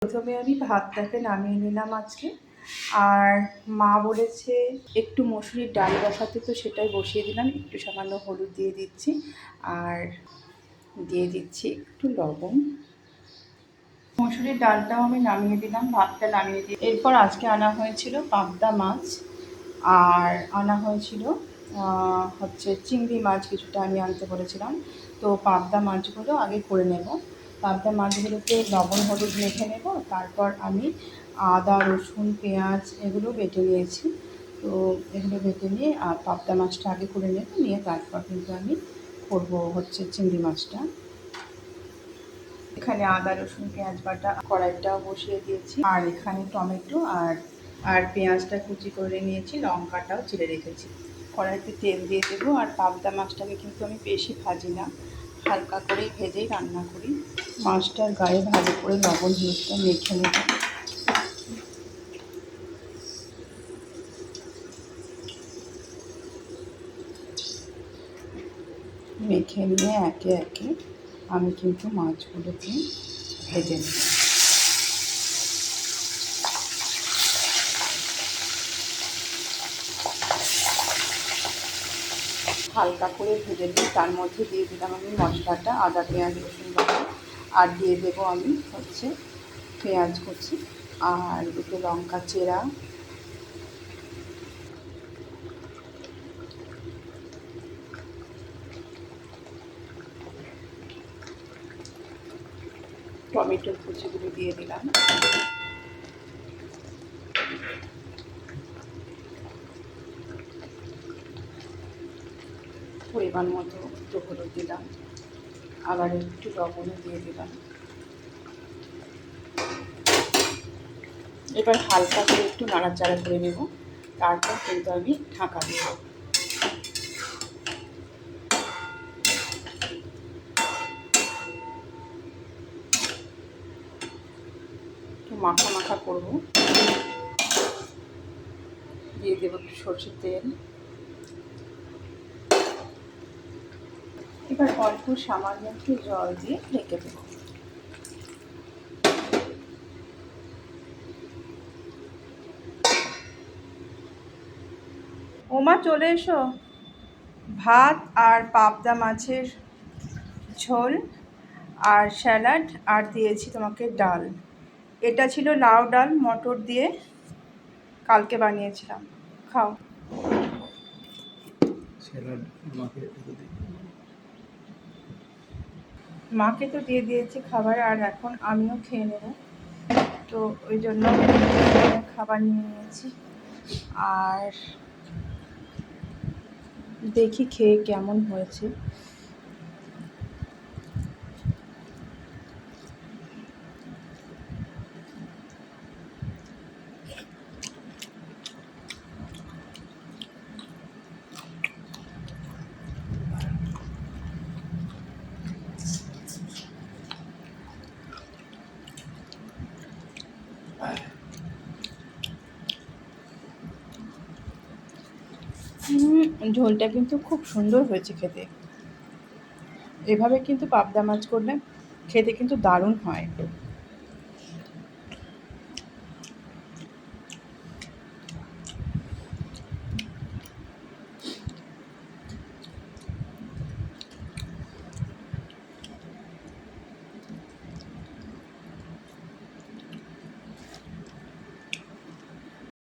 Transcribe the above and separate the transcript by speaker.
Speaker 1: প্রথমে আমি ভাতটাকে নামিয়ে নিলাম আজকে। আর মা বলেছে একটু মসুরির ডাল বসাতে, তো সেটাই বসিয়ে দিলাম। একটু সামান্য হলুদ দিয়ে দিচ্ছি, আর দিয়ে দিচ্ছি একটু লবণ। মসুরির ডালটাও আমি নামিয়ে দিলাম, ভাতটা নামিয়ে দিই। এরপর আজকে আনা হয়েছিল পাবদা মাছ, আর আনা হয়েছিল চিংড়ি মাছ কিছুটা আমি আনতে বলেছিলাম। তো পাবদা মাছগুলো আগে করে নেব। পাবদা মাছগুলোকে লবণ হলুদ মেখে নেব। তারপর আমি আদা রসুন পেঁয়াজ এগুলো বেটে নিয়েছি। তো এগুলো বেটে নিয়ে পাবদা মাছটা আগে করে নেব, নিয়ে তারপর কিন্তু আমি করবো চিংড়ি মাছটা। এখানে আদা রসুন পেঁয়াজ বাটা কড়াইটাও বসিয়ে দিয়েছি, আর এখানে টমেটো আর পেঁয়াজটা কুচি করে নিয়েছি, লঙ্কাটাও চিড়ে রেখেছি। কড়াইতে তেল দিয়ে দেবো। আর পাবদা মাছটাকে কিন্তু আমি বেশি ভাজি না, হালকা করেই ভেজেই রান্না করি। মাছটার গায়ে ভালো করে লবণ হলুদটা মেখে নেব। মেখে নিয়ে একে একে আমি কিন্তু মাছগুলোকে ভেজে নেব। হালকা করে ভেজে দিই, তার মধ্যে দিয়ে দিলাম আমি মশলাটা, আদা পেঁয়াজ রসুন বাটা, আর দিয়ে দেবো আমি পেঁয়াজ কুচি আর দুটো লঙ্কা চেরা, টমেটোর কুচিগুলো দিয়ে দিলাম। পরিমাণ মতো একটু হলুদ দিলাম, আবার একটু লবণও দিয়ে দিলাম। এবার হালকা করে একটু নাড়াচাড়া করে নেব, তারপর কিন্তু আমি ঢাকা দেব। একটু মাখা মাখা করবো। দিয়ে দেবো একটু সরষের তেল। এবার অল্প সামান্য একটু জল দিয়ে ঢেকে দেবো। ওমা চলে এসো। ভাত আর পাবদা মাছের ঝোল আর স্যালাড, আর দিয়েছি তোমাকে ডাল। এটা ছিল লাউ ডাল মটর দিয়ে, কালকে বানিয়েছিলাম। খাও। মাকে তো দিয়ে দিয়েছি খাবার, আর এখন আমিও খেয়ে নেব। তো ওই জন্য খাবার নিয়ে নিয়েছি। আর দেখি খেয়ে কেমন হয়েছে। ঝোলটা কিন্তু খুব সুন্দর হয়েছে খেতে। এভাবে কিন্তু পাবদা মাছ করলে খেতে কিন্তু দারুণ হয়।